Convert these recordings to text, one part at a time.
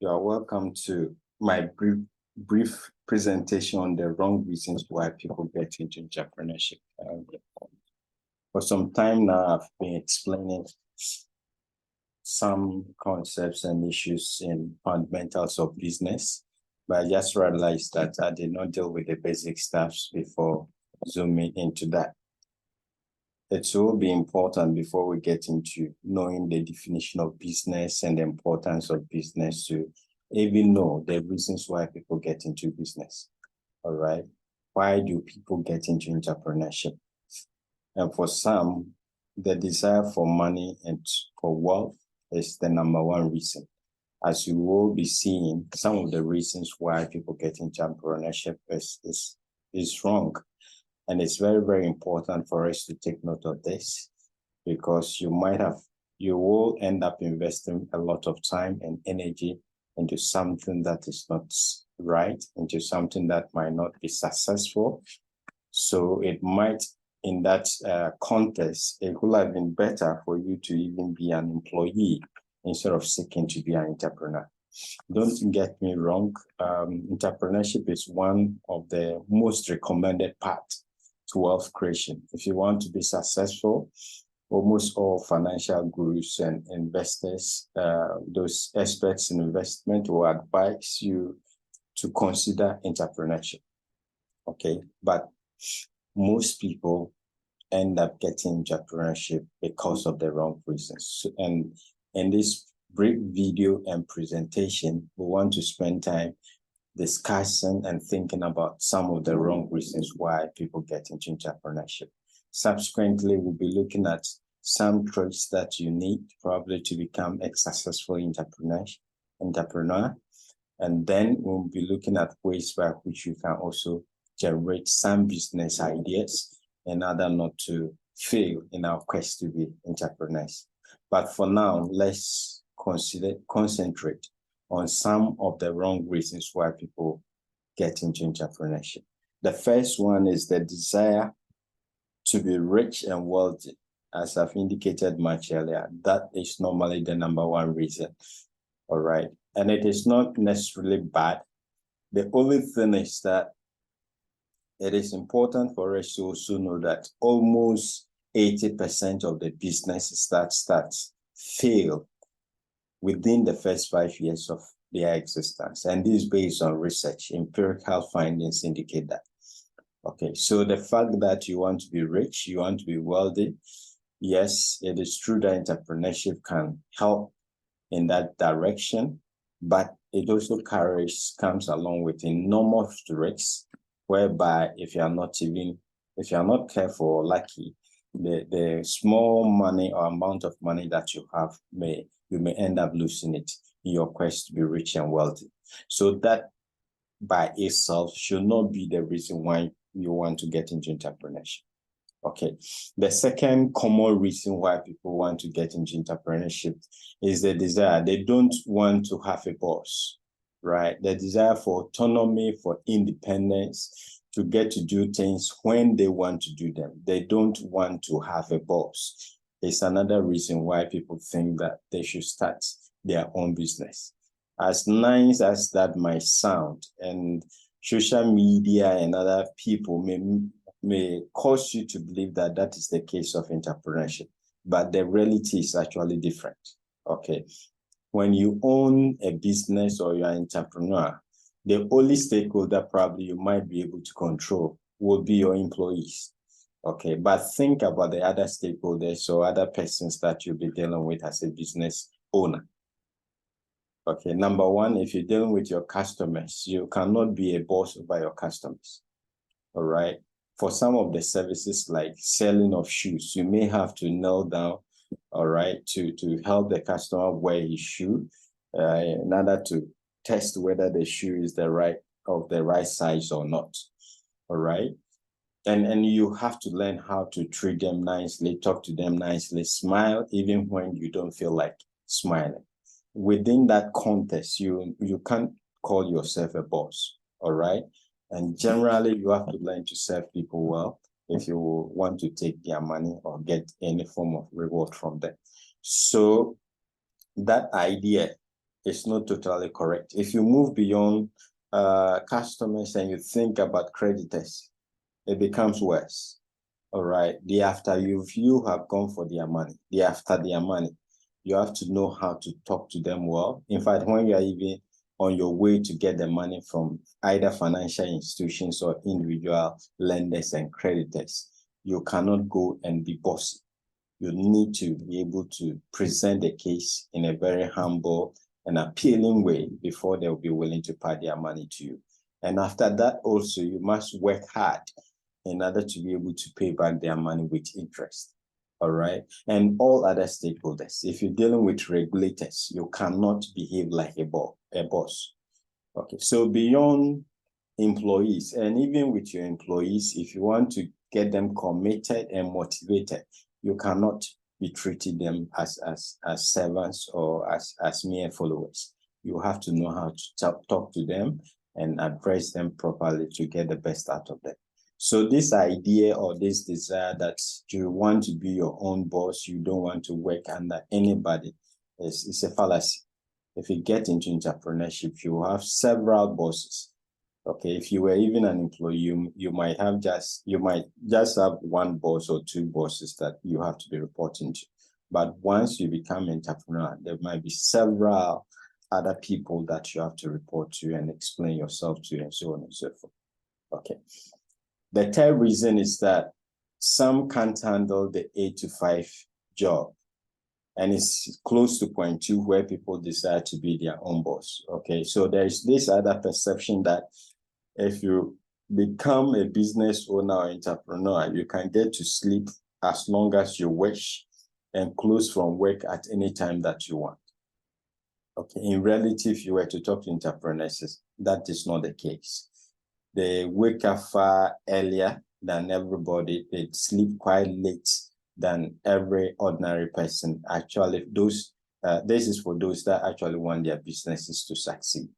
You are welcome to my brief presentation on the wrong reasons why people get into entrepreneurship. For some time now, I've been explaining some concepts and issues in fundamentals of business, but I just realized that I did not deal with the basic stuffs before zooming into that. It will be important before we get into knowing the definition of business and the importance of business to even know the reasons why people get into business. All right. Why do people get into entrepreneurship? And for some, the desire for money and for wealth is the number one reason. As you will be seeing, some of the reasons why people get into entrepreneurship is wrong. And it's very, very important for us to take note of this, because you will end up investing a lot of time and energy into something that is not right, into something that might not be successful. So it might, in that context, it would have been better for you to even be an employee instead of seeking to be an entrepreneur. Don't get me wrong. Entrepreneurship is one of the most recommended parts to wealth creation. If you want to be successful, almost all financial gurus and investors, those experts in investment, will advise you to consider entrepreneurship. Okay, but most people end up getting entrepreneurship because of the wrong reasons. And in this brief video and presentation, we want to spend time discussing and thinking about some of the wrong reasons why people get into entrepreneurship. Subsequently, we'll be looking at some traits that you need probably to become a successful entrepreneur. And then we'll be looking at ways by which you can also generate some business ideas in order not to fail in our quest to be entrepreneurs. But for now, let's concentrate on some of the wrong reasons why people get into entrepreneurship. The first one is the desire to be rich and wealthy. As I've indicated much earlier, that is normally the number one reason. All right. And it is not necessarily bad. The only thing is that it is important for us to also know that almost 80% of the businesses that start fail within the first 5 years of their existence. And this is based on research. Empirical findings indicate that. Okay, so the fact that you want to be rich, you want to be wealthy, yes, it is true that entrepreneurship can help in that direction, but it also comes along with enormous risks, whereby if you are not careful or lucky, the small money or amount of money that you have you may end up losing it in your quest to be rich and wealthy. So that by itself should not be the reason why you want to get into entrepreneurship. Okay. The second common reason why people want to get into entrepreneurship is the desire. They don't want to have a boss, right? The desire for autonomy, for independence, to get to do things when they want to do them. They don't want to have a boss. It's another reason why people think that they should start their own business. As nice as that might sound, and social media and other people may cause you to believe that that is the case of entrepreneurship, but the reality is actually different. Okay. When you own a business or you're an entrepreneur, the only stakeholder probably you might be able to control will be your employees. Okay, but think about the other stakeholders or other persons that you'll be dealing with as a business owner. Okay, number one, if you're dealing with your customers, you cannot be a boss over your customers. All right. For some of the services like selling of shoes, you may have to nail down, all right, to help the customer wear his shoe in order to test whether the shoe is the right size or not. All right. And you have to learn how to treat them nicely, talk to them nicely, smile even when you don't feel like smiling. Within that context, you can't call yourself a boss, all right? And generally, you have to learn to serve people well if you want to take their money or get any form of reward from them. So that idea it's not totally correct. If you move beyond customers and you think about creditors, it becomes worse. All right. The after you have gone for their money, the after their money, you have to know how to talk to them well. In fact, when you are even on your way to get the money from either financial institutions or individual lenders and creditors, you cannot go and be bossy. You need to be able to present the case in a very humble and appealing way before they'll be willing to pay their money to you. And after that, also, you must work hard in order to be able to pay back their money with interest. All right. And all other stakeholders. If you're dealing with regulators, you cannot behave like a boss. Okay. So beyond employees, and even with your employees, if you want to get them committed and motivated, you cannot be treating them as servants or as mere followers. You have to know how to talk to them and address them properly to get the best out of them. So this idea or this desire that you want to be your own boss, you don't want to work under anybody, is a fallacy. If you get into entrepreneurship, you have several bosses. Okay, if you were even an employee, you might just have one boss or two bosses that you have to be reporting to. But once you become an entrepreneur, there might be several other people that you have to report to and explain yourself to, and so on and so forth. Okay. The third reason is that some can't handle the 8 to 5 job. And it's close to point 2 where people decide to be their own boss. Okay, so there's this other perception that if you become a business owner or entrepreneur, you can get to sleep as long as you wish and close from work at any time that you want. Okay, in reality, if you were to talk to entrepreneurs, that is not the case. They wake up far earlier than everybody. They sleep quite late than every ordinary person. Actually, this is for those that actually want their businesses to succeed.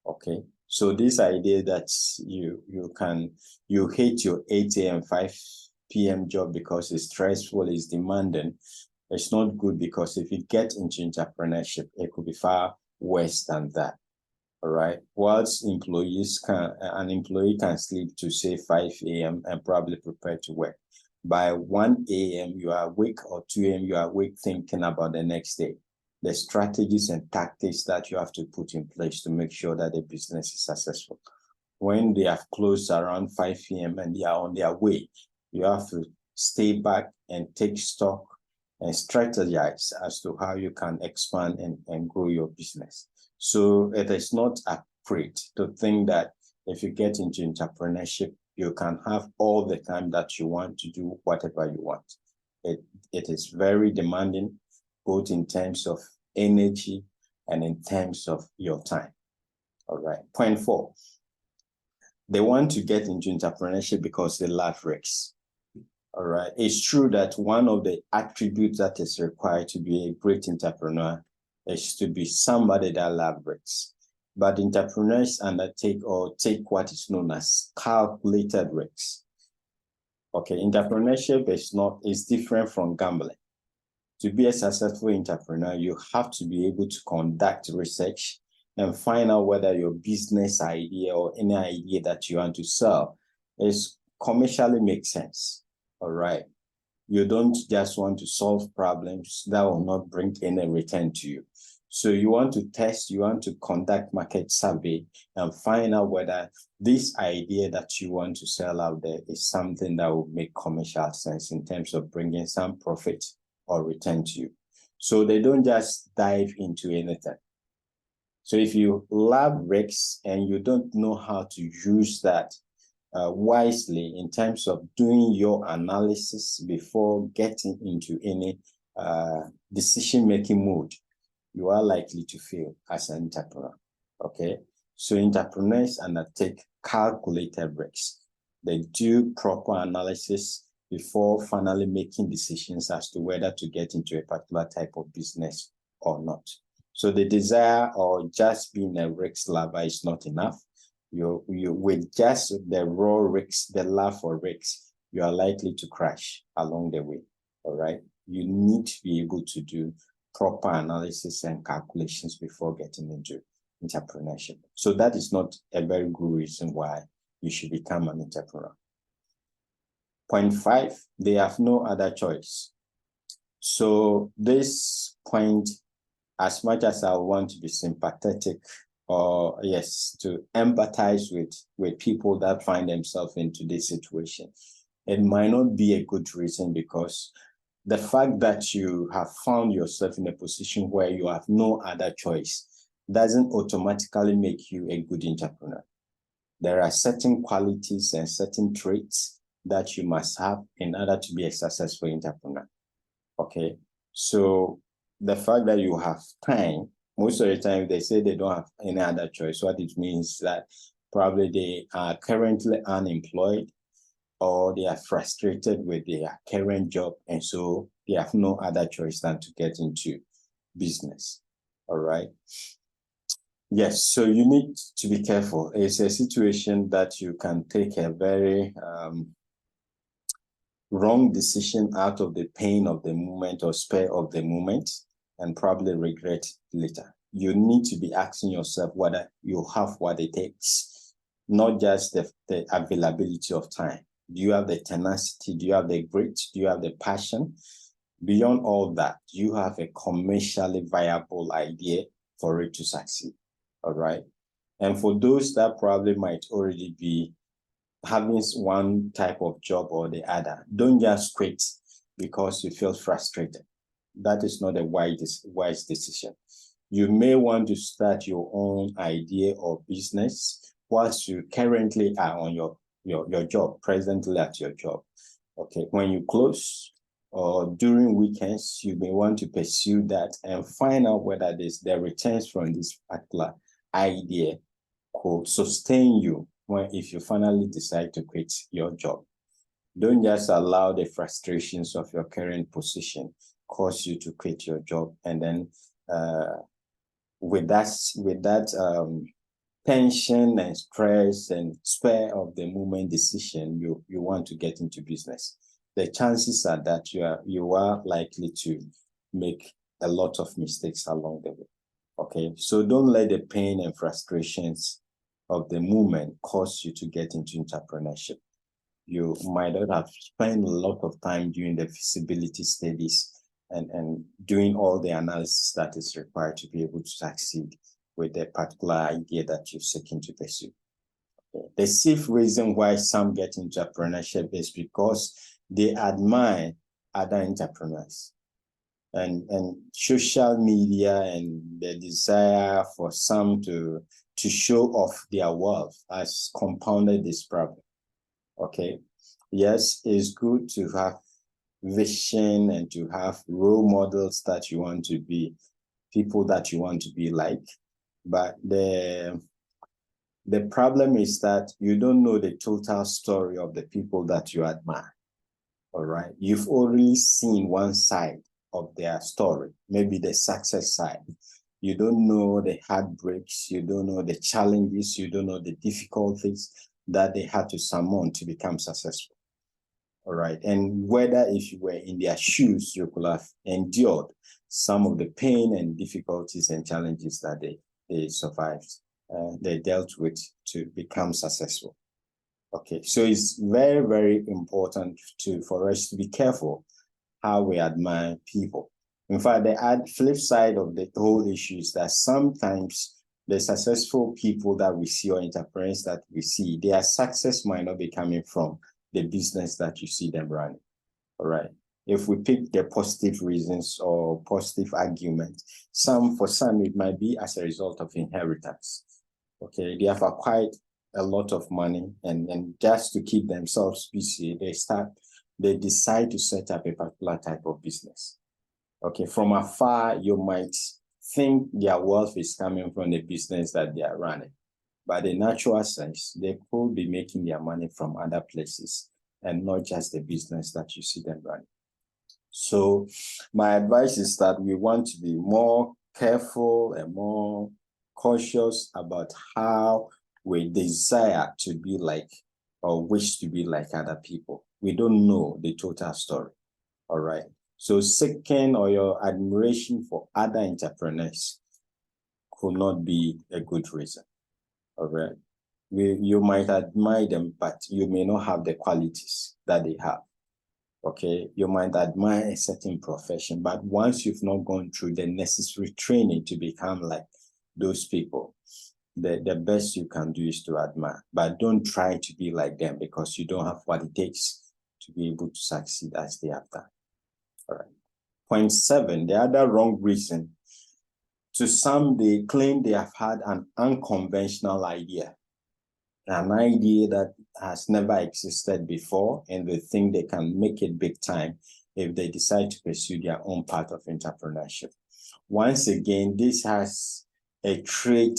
Okay, so this idea that you hate your 8 a.m. 5 p.m. job because it's stressful, it's demanding, it's not good, because if you get into entrepreneurship, it could be far worse than that. All right. Whilst an employee can sleep to say 5 a.m. and probably prepare to work. By 1 a.m. you are awake, or 2 a.m. you are awake thinking about the next day. The strategies and tactics that you have to put in place to make sure that the business is successful. When they have closed around 5 p.m. and they are on their way, you have to stay back and take stock and strategize as to how you can expand and grow your business. So it is not appropriate to think that if you get into entrepreneurship, you can have all the time that you want to do whatever you want. It is very demanding, both in terms of energy and in terms of your time. All right. Point 4. They want to get into entrepreneurship because they love risks. All right. It's true that one of the attributes that is required to be a great entrepreneur is to be somebody that loves risks. But entrepreneurs take what is known as calculated risks. Okay, entrepreneurship is different from gambling. To be a successful entrepreneur, you have to be able to conduct research and find out whether your business idea or any idea that you want to sell is commercially makes sense. All right. You don't just want to solve problems that will not bring any return to you. So you want to test, you want to conduct market survey and find out whether this idea that you want to sell out there is something that will make commercial sense in terms of bringing some profit or return to you. So they don't just dive into anything. So if you love risks and you don't know how to use that wisely in terms of doing your analysis before getting into any decision-making mode, you are likely to fail as an entrepreneur. Okay, so entrepreneurs undertake calculated risks. They do proper analysis before finally making decisions as to whether to get into a particular type of business or not. So the desire or just being a risk lover is not enough. You with just the raw risks, the love for risks, you are likely to crash along the way. All right. You need to be able to do proper analysis and calculations before getting into entrepreneurship. So that is not a very good reason why you should become an entrepreneur. Point 5, they have no other choice. So this point, as much as I want to be sympathetic or yes, to empathize with people that find themselves into this situation, it might not be a good reason, because the fact that you have found yourself in a position where you have no other choice doesn't automatically make you a good entrepreneur. There are certain qualities and certain traits that you must have in order to be a successful entrepreneur. Okay, so the fact that you have time, most of the time they say they don't have any other choice. What it means that probably they are currently unemployed, or they are frustrated with their current job, and so they have no other choice than to get into business. All right. Yes, so you need to be careful. It's a situation that you can take a very wrong decision out of the pain of the moment or spur of the moment, and probably regret later. You need to be asking yourself whether you have what it takes, not just the availability of time. Do you have the tenacity? Do you have the grit? Do you have the passion? Beyond all that, do you have a commercially viable idea for it to succeed? All right. And for those that probably might already be having one type of job or the other, don't just quit because you feel frustrated. That is not a wise decision. You may want to start your own idea or business whilst you currently are on your job, presently at your job. Okay, when you close or during weekends, you may want to pursue that and find out whether the returns from this particular idea could sustain you if you finally decide to quit your job. Don't just allow the frustrations of your current position cause you to quit your job, and then with that tension and stress and spur of the moment decision, you want to get into business. The chances are that you are likely to make a lot of mistakes along the way. Okay, so don't let the pain and frustrations of the moment cause you to get into entrepreneurship. You might not have spent a lot of time doing the feasibility studies and doing all the analysis that is required to be able to succeed with the particular idea that you're seeking to pursue. Okay. The chief reason why some get into entrepreneurship is because they admire other entrepreneurs. And social media and the desire for some to show off their wealth has compounded this problem. Okay, yes, it's good to have vision and to have role models that you want to be, people that you want to be like, but the problem is that you don't know the total story of the people that you admire. All right, you've already seen one side of their story, maybe the success side. You don't know the heartbreaks, you don't know the challenges, you don't know the difficulties that they had to summon to become successful. All right, and whether if you were in their shoes, you could have endured some of the pain and difficulties and challenges that they survived, they dealt with to become successful. Okay, so it's very, very important for us to be careful how we admire people. In fact, the flip side of the whole issue is that sometimes the successful people that we see or entrepreneurs that we see, their success might not be coming from the business that you see them running. All right. If we pick the positive reasons or positive argument, for some, it might be as a result of inheritance. Okay, they have acquired a lot of money, and just to keep themselves busy, they decide to set up a particular type of business. Okay, from afar, you might think their wealth is coming from the business that they are running. But in natural sense, they could be making their money from other places and not just the business that you see them running. So my advice is that we want to be more careful and more cautious about how we desire to be like or wish to be like other people. We don't know the total story. All right. So seeking or your admiration for other entrepreneurs could not be a good reason. All right. You might admire them, but you may not have the qualities that they have. Okay. You might admire a certain profession, but once you've not gone through the necessary training to become like those people, the best you can do is to admire, but don't try to be like them because you don't have what it takes to be able to succeed as they have done. All right. Point 7, the other wrong reason. To some, they claim they have had an unconventional idea, an idea that has never existed before, and they think they can make it big time if they decide to pursue their own path of entrepreneurship. Once again, this has a trait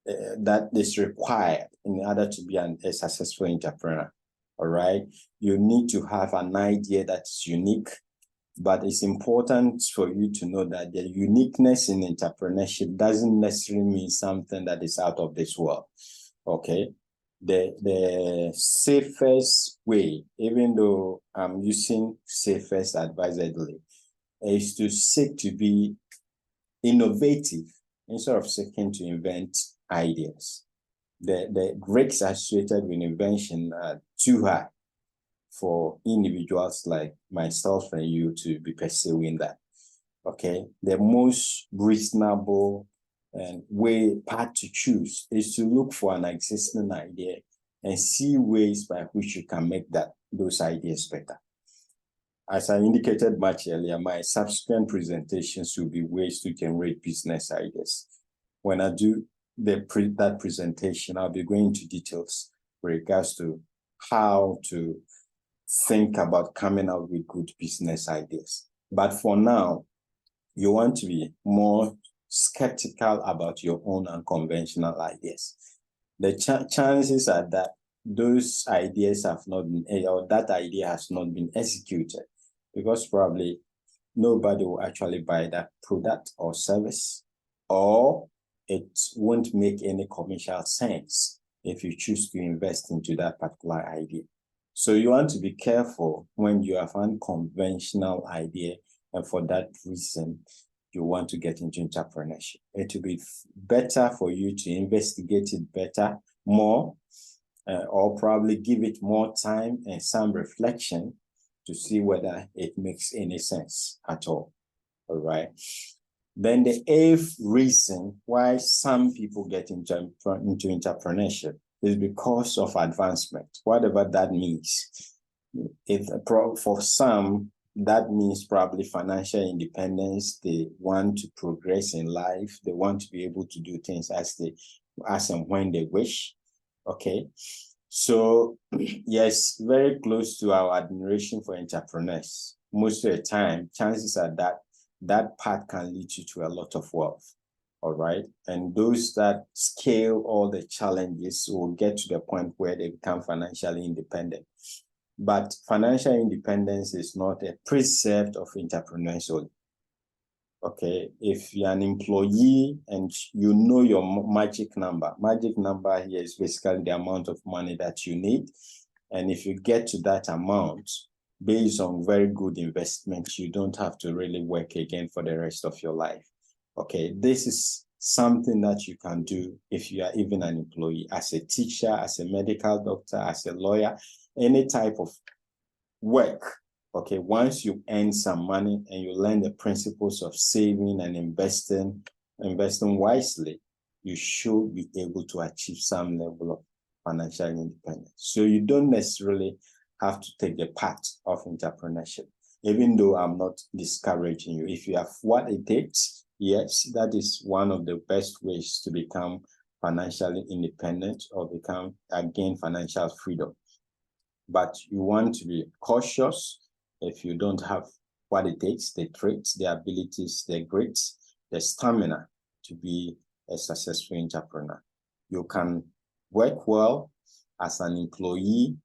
that is required in order to be a successful entrepreneur. All right. You need to have an idea that's unique, but it's important for you to know that the uniqueness in entrepreneurship doesn't necessarily mean something that is out of this world. Okay. The safest way, even though I'm using safest advisedly, is to seek to be innovative instead of seeking to invent ideas. The risks associated with invention are too high for individuals like myself and you to be pursuing that. Okay, the most reasonable and path to choose is to look for an existing idea and see ways by which you can make those ideas better. As I indicated much earlier, my subsequent presentations will be ways to generate business ideas. When I do that presentation, I'll be going into details with regards to how to think about coming up with good business ideas. But for now, you want to be more skeptical about your own unconventional ideas. The chances are that those ideas have not been, or that idea has not been executed, because probably nobody will actually buy that product or service, or it won't make any commercial sense if you choose to invest into that particular idea. So you want to be careful when you have an unconventional idea, and for that reason, you want to get into entrepreneurship. It will be better for you to investigate it better, more, or probably give it more time and some reflection to see whether it makes any sense at all. All right. Then the 8th reason why some people get into entrepreneurship is because of advancement, whatever that means. For some, that means probably financial independence. They want to progress in life. They want to be able to do things as and when they wish. Okay. So yes, very close to our admiration for entrepreneurs. Most of the time, chances are that path can lead you to a lot of wealth. All right. And those that scale all the challenges will get to the point where they become financially independent. But financial independence is not a precept of entrepreneurs only. Okay, if you're an employee and you know your magic number here is basically the amount of money that you need. And if you get to that amount based on very good investments, you don't have to really work again for the rest of your life. Okay, this is something that you can do if you are even an employee, as a teacher, as a medical doctor, as a lawyer, any type of work. Okay, once you earn some money and you learn the principles of saving and investing wisely, you should be able to achieve some level of financial independence. So you don't necessarily have to take the path of entrepreneurship, even though I'm not discouraging you. If you have what it takes, yes, that is one of the best ways to become financially independent or gain financial freedom. But you want to be cautious. If you don't have what it takes, the traits, the abilities, the grit, the stamina to be a successful entrepreneur. You can work well as an employee,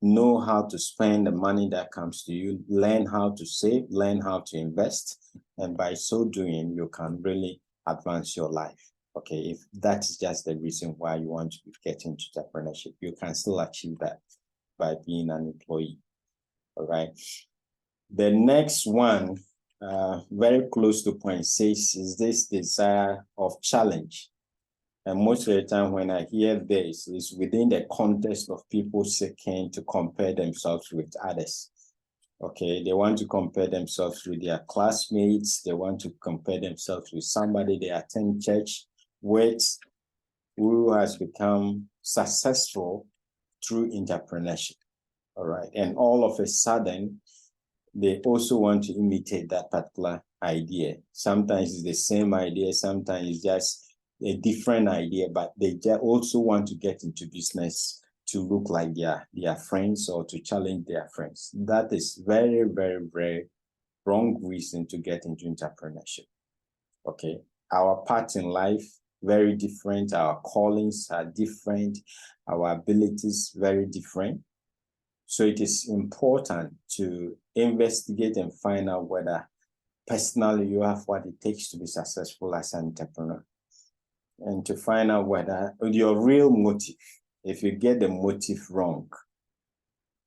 know how to spend the money that comes to you, learn how to save, learn how to invest, and by so doing, you can really advance your life. Okay, if that's just the reason why you want to get into entrepreneurship, you can still achieve that by being an employee. All right. The next one, very close to point 6, is this desire of challenge. And most of the time when I hear this, is within the context of people seeking to compare themselves with others. Okay, they want to compare themselves with their classmates. They want to compare themselves with somebody they attend church with who has become successful through entrepreneurship. All right, and all of a sudden, they also want to imitate that particular idea. Sometimes it's the same idea, sometimes it's just a different idea, but they also want to get into business to look like their friends or to challenge their friends. That is very, very, very wrong reason to get into entrepreneurship. Okay, our path in life, very different. Our callings are different. Our abilities, very different. So it is important to investigate and find out whether personally you have what it takes to be successful as an entrepreneur. And to find out whether your real motive, if you get the motive wrong,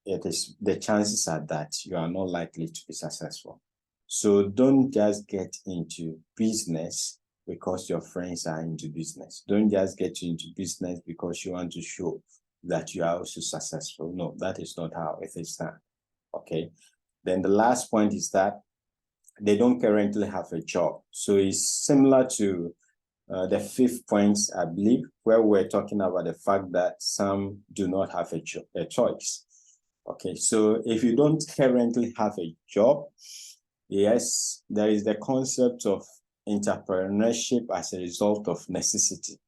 the chances are that you are not likely to be successful. So don't just get into business because your friends are into business. Don't just get into business because you want to show that you are also successful. No, that is not how it is done. Okay. Then the last point is that they don't currently have a job. So it's similar to the 5th point, I believe, where we're talking about the fact that some do not have a choice. Okay, so if you don't currently have a job, yes, there is the concept of entrepreneurship as a result of necessity,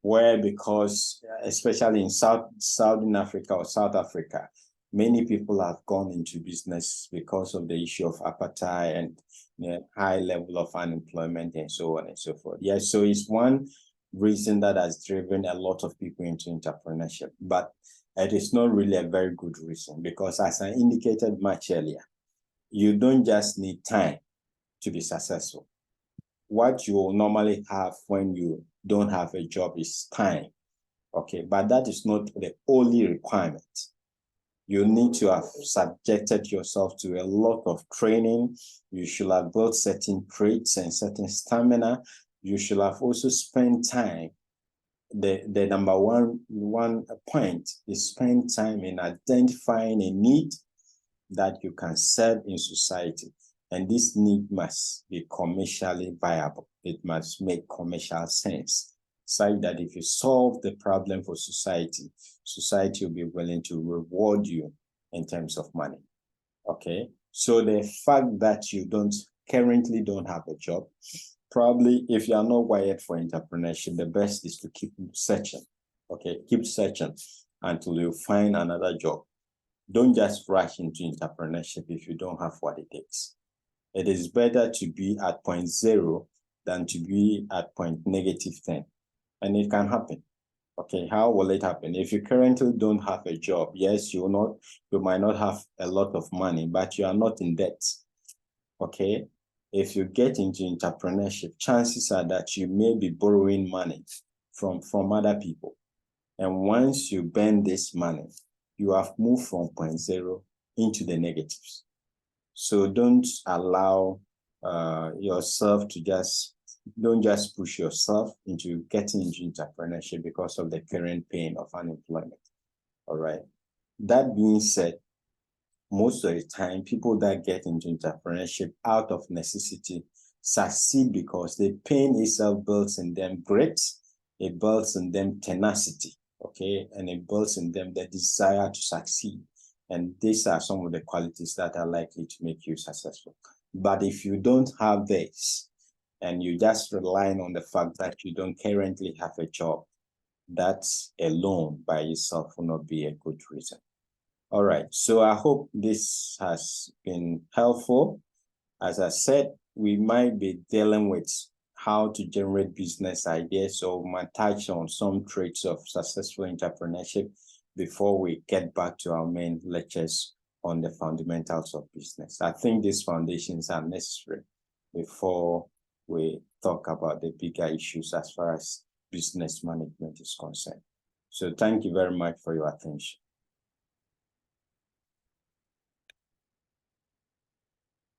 where because, especially in Southern Africa or South Africa, many people have gone into business because of the issue of apartheid and high level of unemployment and so on and so forth. Yes, so it's one reason that has driven a lot of people into entrepreneurship, but it is not really a very good reason because, as I indicated much earlier, you don't just need time to be successful. What you will normally have when you don't have a job is time. Okay, but that is not the only requirement. You need to have subjected yourself to a lot of training. You should have built certain traits and certain stamina. You should have also spent time. The number one point is spend time in identifying a need that you can serve in society. And this need must be commercially viable. It must make commercial sense, such that if you solve the problem for society, society will be willing to reward you in terms of money. Okay, so the fact that you currently don't have a job, probably if you are not wired for entrepreneurship, the best is to keep searching. Okay, keep searching until you find another job. Don't just rush into entrepreneurship if you don't have what it takes. It is better to be at point 0 than to be at point -10. And it can happen. Okay, how will it happen? If you currently don't have a job, yes, you might not have a lot of money, but you are not in debt. Okay, if you get into entrepreneurship, chances are that you may be borrowing money from other people. And once you burn this money, you have moved from point 0 into the negatives. So don't allow yourself to don't just push yourself into getting into entrepreneurship because of the current pain of unemployment. All right. That being said, most of the time, people that get into entrepreneurship out of necessity succeed because the pain itself builds in them grit, it builds in them tenacity, okay, and it builds in them the desire to succeed. And these are some of the qualities that are likely to make you successful. But if you don't have this, and you just relying on the fact that you don't currently have a job, that alone by itself will not be a good reason. All right, so I hope this has been helpful. As I said, we might be dealing with how to generate business ideas, so we might touch on some traits of successful entrepreneurship before we get back to our main lectures on the fundamentals of business. I think these foundations are necessary before we talk about the bigger issues as far as business management is concerned. So thank you very much for your attention.